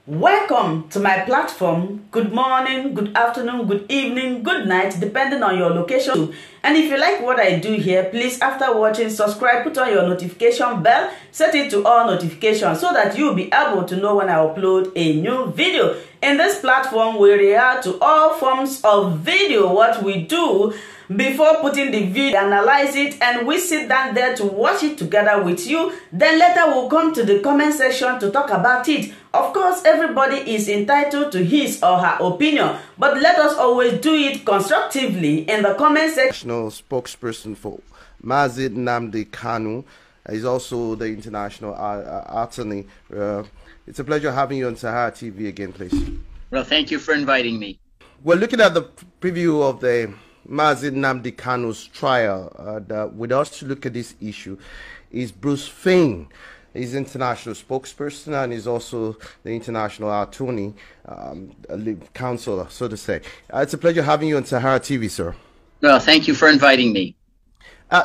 Welcome to my platform. Good morning, good afternoon, good evening, good night, depending on your location. And if you like what I do here, please, after watching, subscribe, put on your notification bell, set it to all notifications so that you'll be able to know when I upload a new video. In this platform, we react to all forms of video. What we do before putting the video, analyze it, and we sit down there to watch it together with you. Then later we'll come to the comment section to talk about it. Of course, everybody is entitled to his or her opinion, but let us always do it constructively in the comment section. National spokesperson for Mazi Nnamdi Kanu is also the international attorney. It's a pleasure having you on Sahara TV again, please. Well, thank you for inviting me. We're looking at the preview of the Mazi Nnamdi Kanu's trial. With us to look at this issue is Bruce Fein. He's international spokesperson and he's also the international attorney, counselor, so to say. It's a pleasure having you on Sahara TV, sir. Well, thank you for inviting me.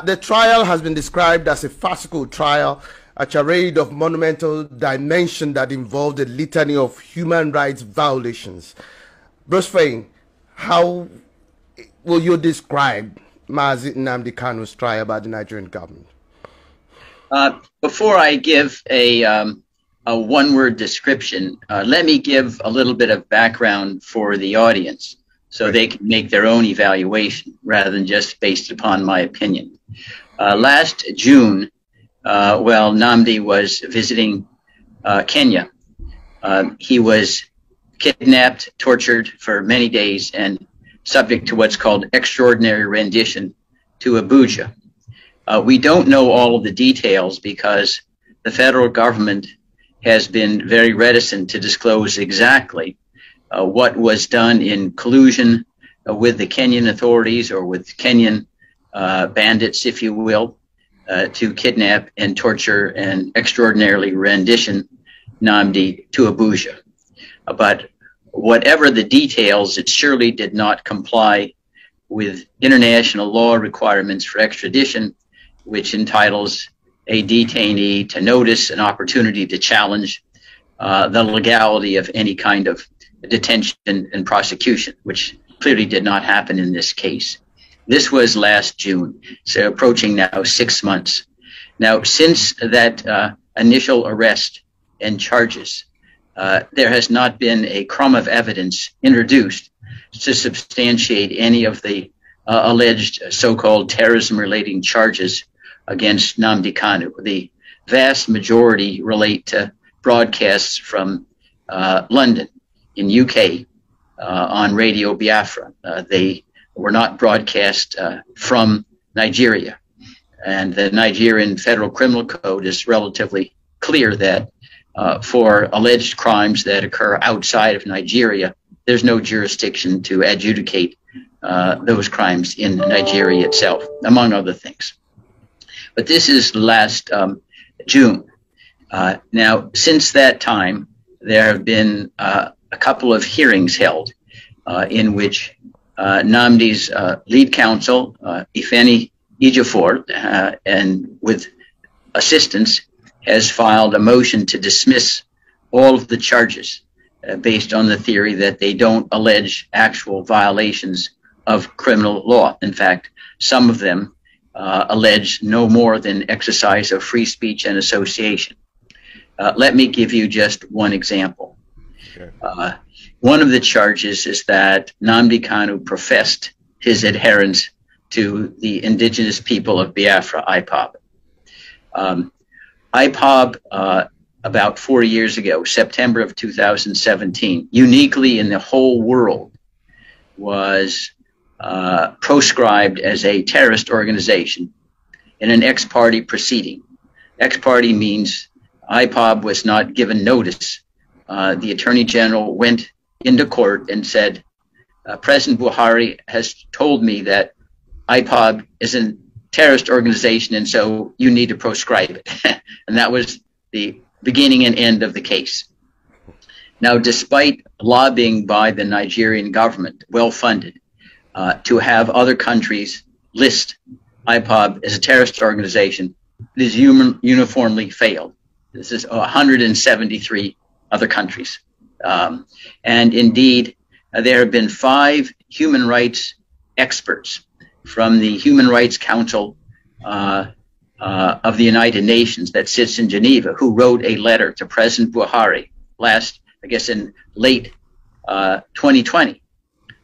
The trial has been described as a farcical trial, a charade of monumental dimension that involved a litany of human rights violations. Bruce Fein, how will you describe Mazi Nnamdi Kanu's trial by the Nigerian government? Before I give a one-word description, let me give a little bit of background for the audience so they can make their own evaluation rather than just based upon my opinion. Last June, while Nnamdi was visiting Kenya, he was kidnapped, tortured for many days, and subject to what's called extraordinary rendition to Abuja. We don't know all of the details because the federal government has been very reticent to disclose exactly what was done in collusion with the Kenyan authorities or with Kenyan bandits, if you will, to kidnap and torture and extraordinarily rendition Nnamdi to Abuja. But whatever the details, it surely did not comply with international law requirements for extradition, which entitles a detainee to notice an opportunity to challenge the legality of any kind of detention and prosecution, which clearly did not happen in this case. This was last June, so approaching now 6 months. Now, since that initial arrest and charges, there has not been a crumb of evidence introduced to substantiate any of the alleged so-called terrorism-relating charges against Nnamdi Kanu. The vast majority relate to broadcasts from London in UK on Radio Biafra. They were not broadcast from Nigeria. And the Nigerian Federal Criminal Code is relatively clear that for alleged crimes that occur outside of Nigeria, there's no jurisdiction to adjudicate those crimes in Nigeria itself, among other things. But this is last June. Now, since that time, there have been a couple of hearings held in which Nnamdi's lead counsel, Ifeni Ejiofor, and with assistance, has filed a motion to dismiss all of the charges based on the theory that they don't allege actual violations of criminal law. In fact, some of them allege no more than exercise of free speech and association. Let me give you just one example. Sure. One of the charges is that Nnamdi Kanu professed his adherence to the indigenous people of Biafra, Ipob. Ipob, about 4 years ago, September of 2017, uniquely in the whole world, was proscribed as a terrorist organization in an ex-party proceeding. Ex-party means Ipob was not given notice. The Attorney General went into court and said, President Buhari has told me that Ipob is a terrorist organization and so you need to proscribe it. And that was the beginning and end of the case. Now, despite lobbying by the Nigerian government, well-funded, to have other countries list Ipob as a terrorist organization, it has uniformly failed. This is 173 other countries. And indeed, there have been 5 human rights experts from the Human Rights Council of the United Nations that sits in Geneva who wrote a letter to President Buhari in late 2020,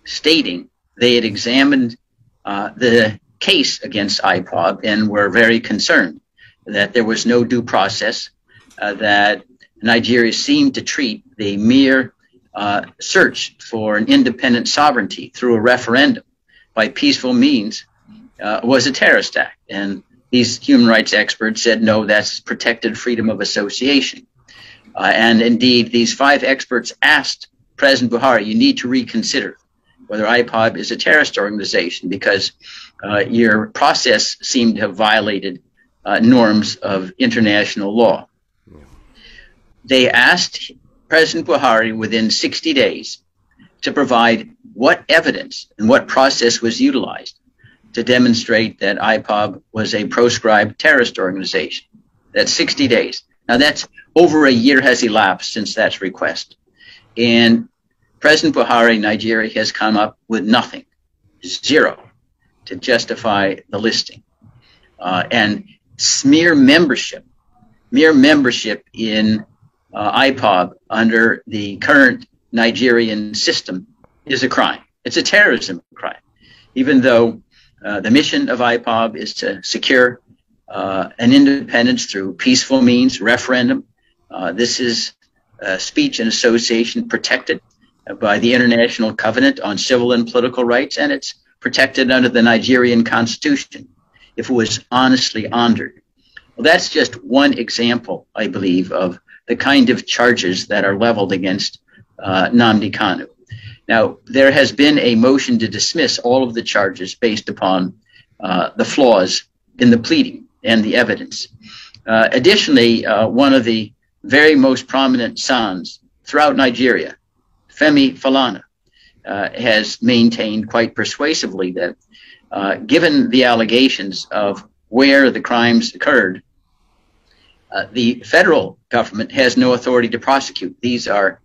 stating they had examined the case against Ipob and were very concerned that there was no due process, that Nigeria seemed to treat the mere search for an independent sovereignty through a referendum by peaceful means was a terrorist act. And these human rights experts said, no, that's protected freedom of association. And indeed, these 5 experts asked President Buhari, you need to reconsider whether Ipob is a terrorist organization because your process seemed to have violated norms of international law. They asked President Buhari within 60 days to provide what evidence and what process was utilized to demonstrate that Ipob was a proscribed terrorist organization. That's 60 days. Now, that's over a year has elapsed since that request. And President Buhari, Nigeria, has come up with nothing, 0, to justify the listing. And mere membership in Ipob under the current Nigerian system is a crime. It's a terrorism crime, even though the mission of Ipob is to secure an independence through peaceful means, referendum. This is speech and association protected by the International Covenant on Civil and Political Rights, and it's protected under the Nigerian Constitution if it was honestly honored. Well, that's just one example, I believe, of the kind of charges that are leveled against Nnamdi Kanu. Now, there has been a motion to dismiss all of the charges based upon the flaws in the pleading and the evidence. Additionally, one of the very most prominent sons throughout Nigeria, Femi Falana, has maintained quite persuasively that given the allegations of where the crimes occurred, the federal government has no authority to prosecute. These are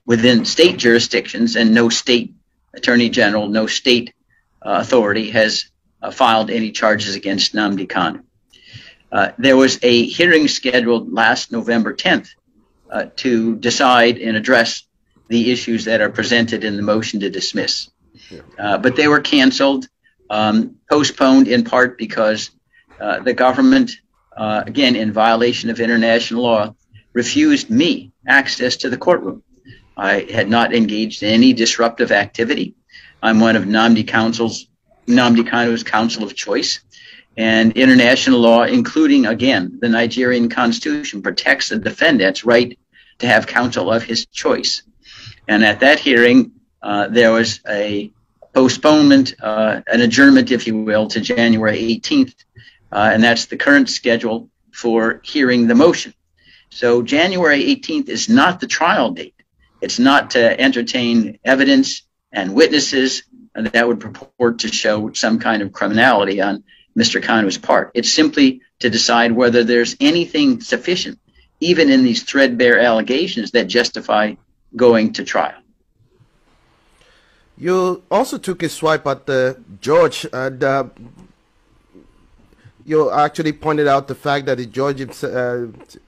within state jurisdictions, and no state attorney general, no state authority has filed any charges against Nnamdi Kanu. There was a hearing scheduled last November 10th to decide and address the issues that are presented in the motion to dismiss. But they were canceled, postponed in part because the government, again, in violation of international law, refused me access to the courtroom. I had not engaged in any disruptive activity. I'm one of Nnamdi Kanu's counsel of choice. And international law, including, again, the Nigerian Constitution, protects the defendant's right to have counsel of his choice. And at that hearing, there was a postponement, an adjournment, if you will, to January 18th. And that's the current schedule for hearing the motion. So January 18th is not the trial date. It's not to entertain evidence and witnesses that would purport to show some kind of criminality on Mr. Kanu's part. It's simply to decide whether there's anything sufficient, even in these threadbare allegations, that justify going to trial. You also took a swipe at the judge, and you actually pointed out the fact that the judge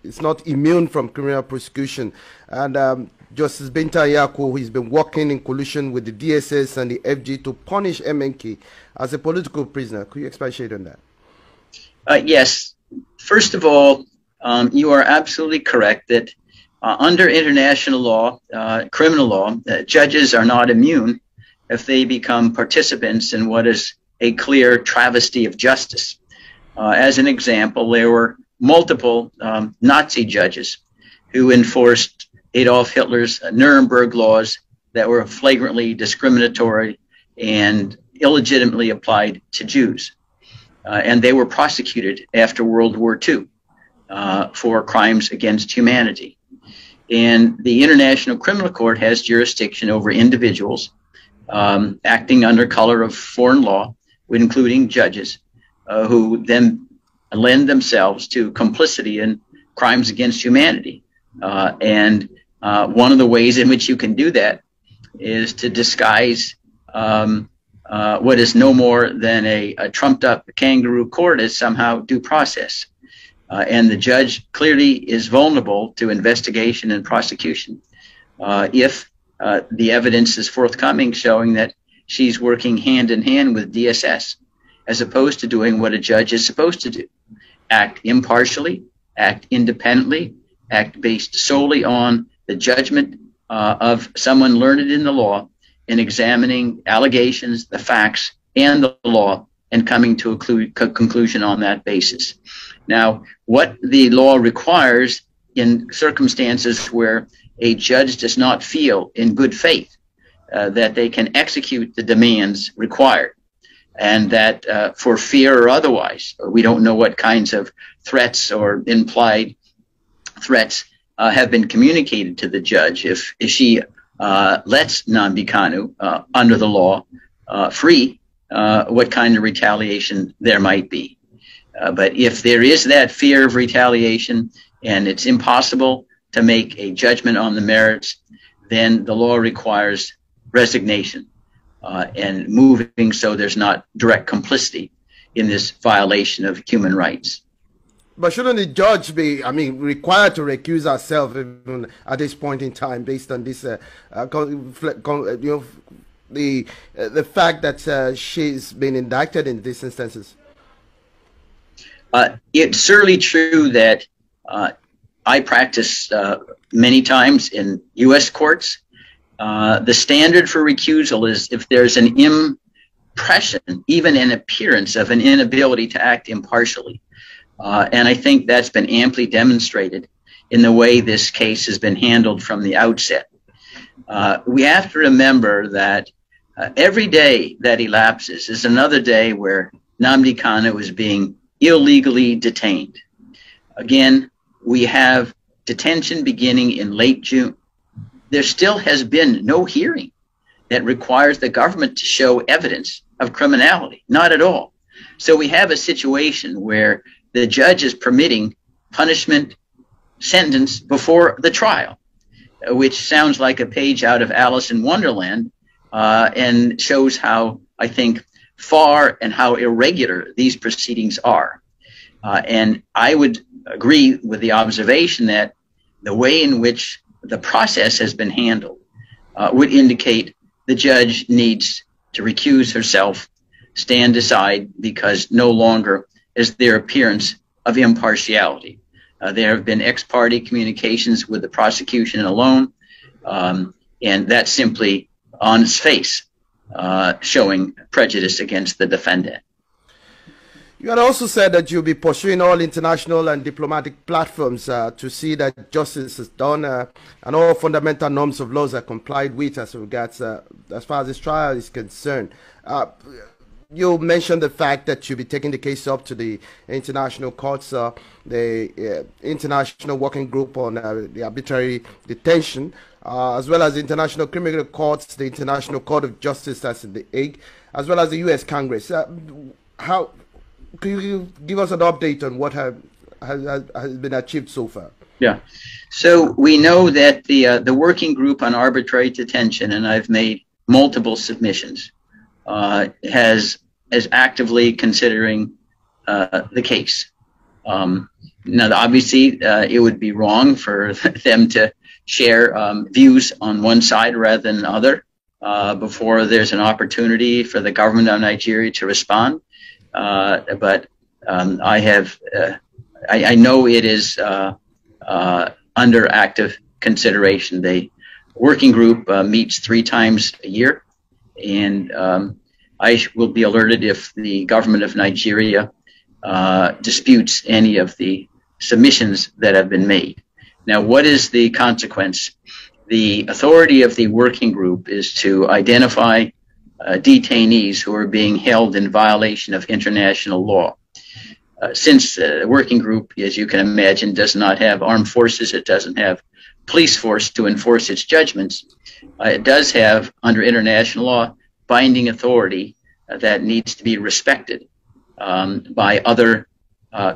is not immune from criminal prosecution. And Justice Binta Yaku, who has been working in collusion with the DSS and the FG to punish MNK as a political prisoner. Could you expatiate on that? Yes. First of all, you are absolutely correct that under international law, criminal law, judges are not immune if they become participants in what is a clear travesty of justice. As an example, there were multiple Nazi judges who enforced Adolf Hitler's Nuremberg laws that were flagrantly discriminatory and illegitimately applied to Jews. And they were prosecuted after World War II for crimes against humanity. And the International Criminal Court has jurisdiction over individuals acting under color of foreign law, including judges, who then lend themselves to complicity in crimes against humanity. And one of the ways in which you can do that is to disguise what is no more than a trumped up kangaroo court as somehow due process. And the judge clearly is vulnerable to investigation and prosecution if the evidence is forthcoming showing that she's working hand in hand with DSS, as opposed to doing what a judge is supposed to do: act impartially, act independently, act based solely on the judgment of someone learned in the law in examining allegations, the facts, and the law, and coming to a conclusion on that basis. Now, what the law requires in circumstances where a judge does not feel in good faith that they can execute the demands required, and that for fear or otherwise, we don't know what kinds of threats or implied threats have been communicated to the judge. If she lets Nnamdi Kanu under the law free, what kind of retaliation there might be. But if there is that fear of retaliation and it's impossible to make a judgment on the merits, then the law requires resignation and moving so there's not direct complicity in this violation of human rights. But shouldn't the judge be, required to recuse herself even at this point in time, based on this, the fact that she's been indicted in these instances? It's certainly true that I practice many times in U.S. courts. The standard for recusal is if there's an impression, even an appearance of an inability to act impartially. And I think that's been amply demonstrated in the way this case has been handled from the outset. We have to remember that every day that elapses is another day where Nnamdi Kanu is being illegally detained. Again, we have detention beginning in late June. There still has been no hearing that requires the government to show evidence of criminality, not at all. So we have a situation where the judge is permitting punishment sentence before the trial, which sounds like a page out of Alice in Wonderland, and shows how, I think, far and how irregular these proceedings are. And I would agree with the observation that the way in which the process has been handled would indicate the judge needs to recuse herself, stand aside, because no longer is there appearance of impartiality. There have been ex parte communications with the prosecution alone, and that's simply on its face showing prejudice against the defendant. You had also said that you'll be pursuing all international and diplomatic platforms to see that justice is done and all fundamental norms of laws are complied with as regards as far as this trial is concerned. You mentioned the fact that you'll be taking the case up to the international courts, the International Working Group on the Arbitrary Detention, as well as the International Criminal Courts, the International Court of Justice that's in The Hague, as well as the U.S. Congress. How could you give us an update on what has been achieved so far? Yeah. So we know that the Working Group on Arbitrary Detention, and I've made multiple submissions, is actively considering the case. Now, obviously, it would be wrong for them to share views on one side rather than the other before there's an opportunity for the government of Nigeria to respond. But I know it is under active consideration. The working group meets 3 times a year, and I will be alerted if the government of Nigeria disputes any of the submissions that have been made. Now, what is the consequence? The authority of the working group is to identify detainees who are being held in violation of international law. Since the working group, as you can imagine, does not have armed forces, it doesn't have police force to enforce its judgments, it does have, under international law, binding authority that needs to be respected by other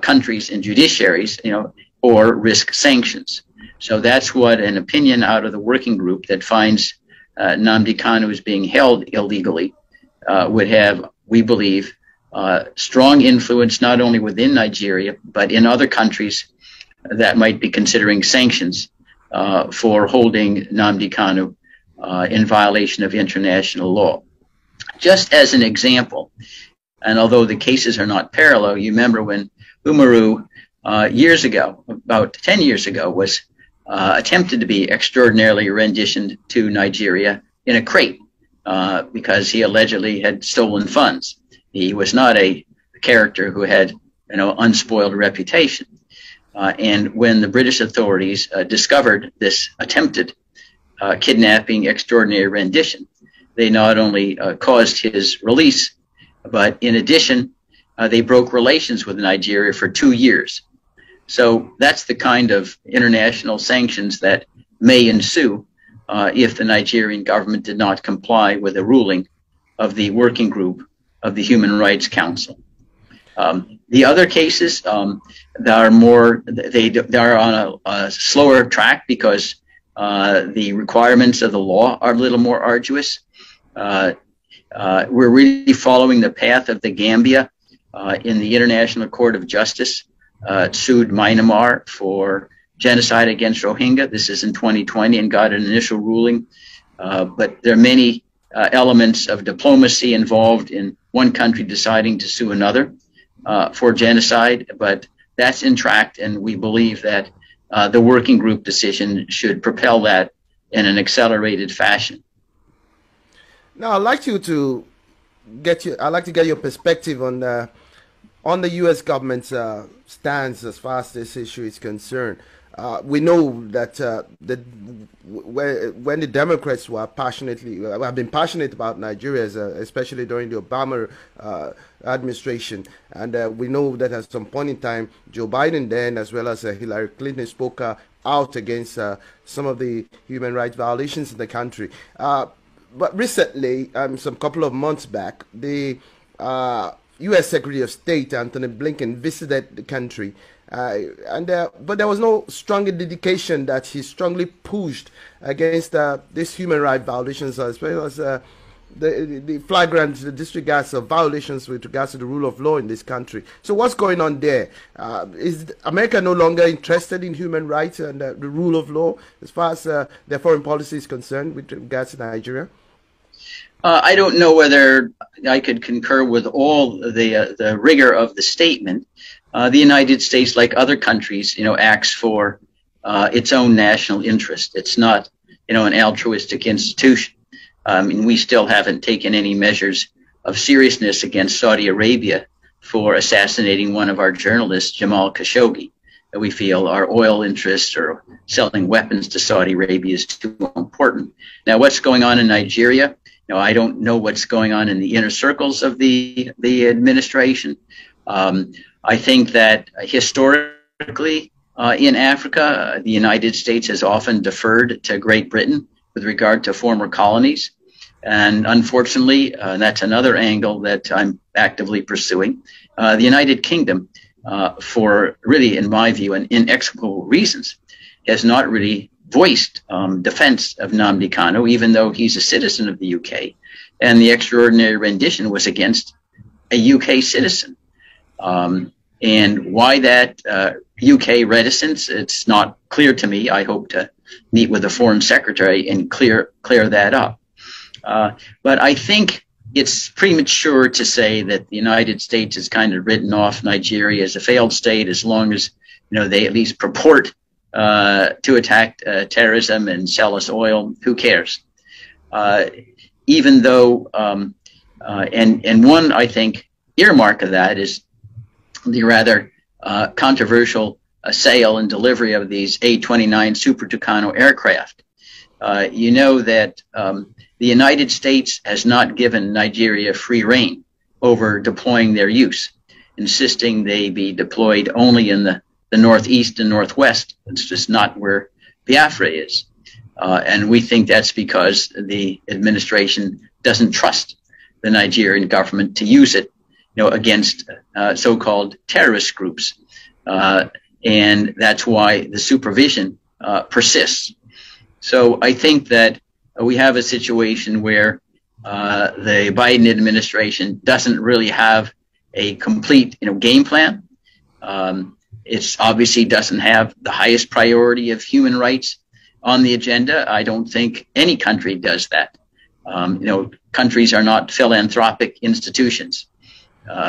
countries and judiciaries, or risk sanctions. So that's what an opinion out of the working group that finds Nnamdi Kanu is being held illegally would have, we believe, strong influence not only within Nigeria, but in other countries that might be considering sanctions for holding Nnamdi Kanu in violation of international law. Just as an example, and although the cases are not parallel, you remember when Umaru years ago, about 10 years ago, was attempted to be extraordinarily renditioned to Nigeria in a crate because he allegedly had stolen funds. He was not a character who had, unspoiled reputation. And when the British authorities discovered this attempted kidnapping, extraordinary rendition, they not only caused his release, but in addition, they broke relations with Nigeria for 2 years. So that's the kind of international sanctions that may ensue if the Nigerian government did not comply with a ruling of the working group of the Human Rights Council. The other cases that are more, they are on a slower track because the requirements of the law are a little more arduous. We're really following the path of the Gambia in the International Court of Justice sued Myanmar for genocide against Rohingya. This is in 2020 and got an initial ruling. But there are many elements of diplomacy involved in one country deciding to sue another for genocide. But that's in track, and we believe that the working group decision should propel that in an accelerated fashion. Now, I'd like to get your perspective on the U.S. government's stance as far as this issue is concerned. We know that when the Democrats have been passionate about Nigeria, especially during the Obama administration, and we know that at some point in time, Joe Biden then, as well as Hillary Clinton, spoke out against some of the human rights violations in the country. But recently, some couple of months back, the U.S. Secretary of State Anthony Blinken visited the country, but there was no strong indication that he strongly pushed against these human rights violations, as well as the flagrant disregards of violations with regards to the rule of law in this country. So what's going on there? Is America no longer interested in human rights and the rule of law as far as their foreign policy is concerned with regards to Nigeria? I don't know whether I could concur with all the rigor of the statement. The United States, like other countries, acts for its own national interest. It's not, an altruistic institution. We still haven't taken any measures of seriousness against Saudi Arabia for assassinating one of our journalists, Jamal Khashoggi. We feel our oil interests or selling weapons to Saudi Arabia is too important. Now, what's going on in Nigeria? I don't know what's going on in the inner circles of the administration. I think that historically in Africa, the United States has often deferred to Great Britain with regard to former colonies. And unfortunately, that's another angle that I'm actively pursuing. The United Kingdom, for really, in my view, and inexplicable reasons, has not really voiced defense of Nnamdi Kanu, even though he's a citizen of the UK, and the extraordinary rendition was against a UK citizen. And why that UK reticence, it's not clear to me. I hope to meet with the Foreign Secretary and clear that up. But I think it's premature to say that the United States has kind of written off Nigeria as a failed state as long as they at least purport to attack terrorism and sell us oil. Who cares? Even though, and one, I think, earmark of that is the rather controversial sale and delivery of these A-29 Super Tucano aircraft. You know that the United States has not given Nigeria free rein over deploying their use, insisting they be deployed only in the northeast and northwest. It's just not where Biafra is. And we think that's because the administration doesn't trust the Nigerian government to use it, against so-called terrorist groups. And that's why the supervision persists. So I think that we have a situation where the Biden administration doesn't really have a complete, game plan. It obviously doesn't have the highest priority of human rights on the agenda. I don't think any country does that. Countries are not philanthropic institutions.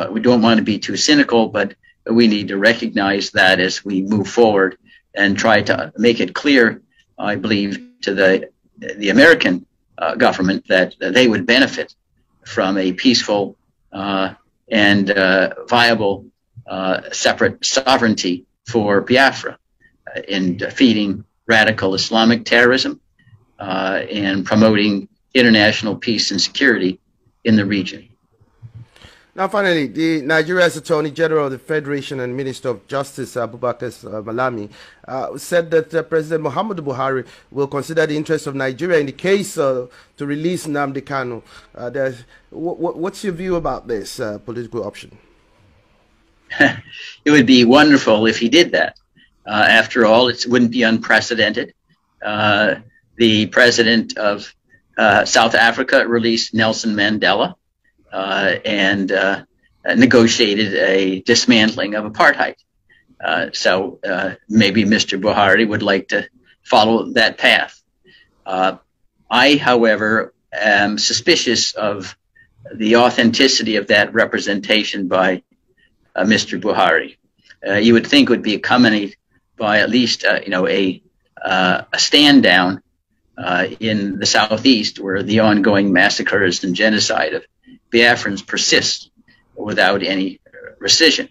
We don't want to be too cynical, but we need to recognize that as we move forward and try to make it clear, I believe, to the American government that they would benefit from a peaceful and viable separate sovereignty for Biafra in defeating radical Islamic terrorism and promoting international peace and security in the region. Now, finally, the Nigeria's Attorney General of the Federation and Minister of Justice, Abubakar Malami, said that President Muhammadu Buhari will consider the interests of Nigeria in the case to release Nnamdi Kanu. What's your view about this political option? It would be wonderful if he did that. After all, it wouldn't be unprecedented. The president of South Africa released Nelson Mandela and negotiated a dismantling of apartheid. So maybe Mr. Buhari would like to follow that path. I, however, am suspicious of the authenticity of that representation by Mr. Buhari. You would think would be accompanied by at least a stand down in the southeast, where the ongoing massacres and genocide of Biafrans persist without any rescission.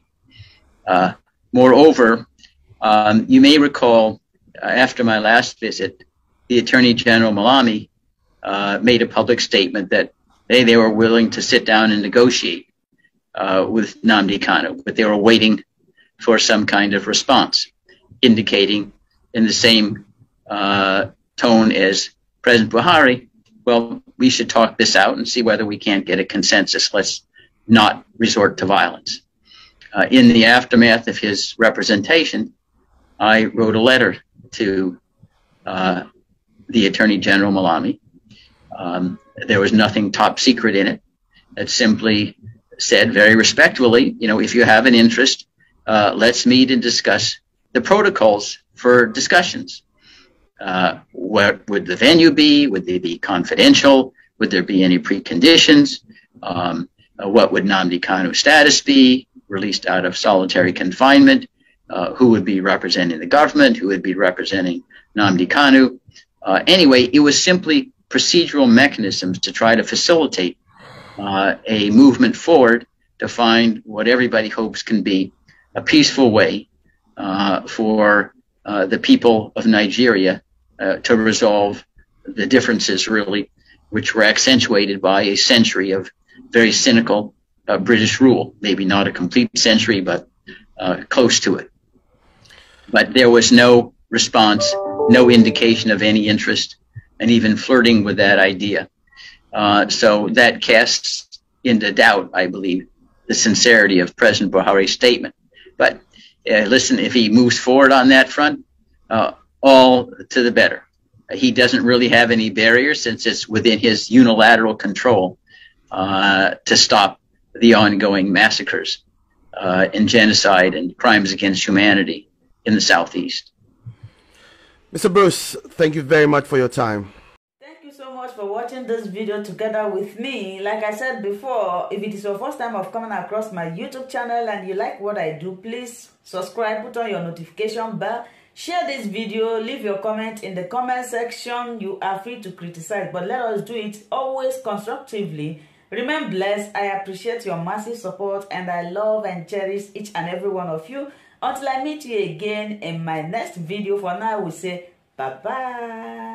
Moreover, you may recall after my last visit, the Attorney General Malami made a public statement that they were willing to sit down and negotiate with Nnamdi Kanu, but they were waiting for some kind of response, indicating in the same tone as President Buhari, well, we should talk this out and see whether we can't get a consensus. Let's not resort to violence. In the aftermath of his representation, I wrote a letter to the Attorney General Malami. There was nothing top secret in it. It simply said very respectfully, if you have an interest, let's meet and discuss the protocols for discussions. What would the venue be? Would they be confidential? Would there be any preconditions? What would Nnamdi Kanu's status be? Released out of solitary confinement? Who would be representing the government? Who would be representing Nnamdi Kanu? Anyway, it was simply procedural mechanisms to try to facilitate a movement forward to find what everybody hopes can be a peaceful way for the people of Nigeria to resolve the differences, really, which were accentuated by a century of very cynical British rule. Maybe not a complete century, but close to it. But there was no response, no indication of any interest, and even flirting with that idea. So that casts into doubt, I believe, the sincerity of President Buhari's statement. But listen, if he moves forward on that front, all to the better. He doesn't really have any barriers, since it's within his unilateral control to stop the ongoing massacres and genocide and crimes against humanity in the Southeast. Mr. Bruce, thank you very much for your time. Thank you so much for watching this video together with me. Like I said before, if it is your first time of coming across my YouTube channel and you like what I do, please subscribe, put on your notification bell, share this video, leave your comment in the comment section. You are free to criticize, but let us do it always constructively. Remain blessed. I appreciate your massive support and I love and cherish each and every one of you. Until I meet you again in my next video, for now we say bye-bye.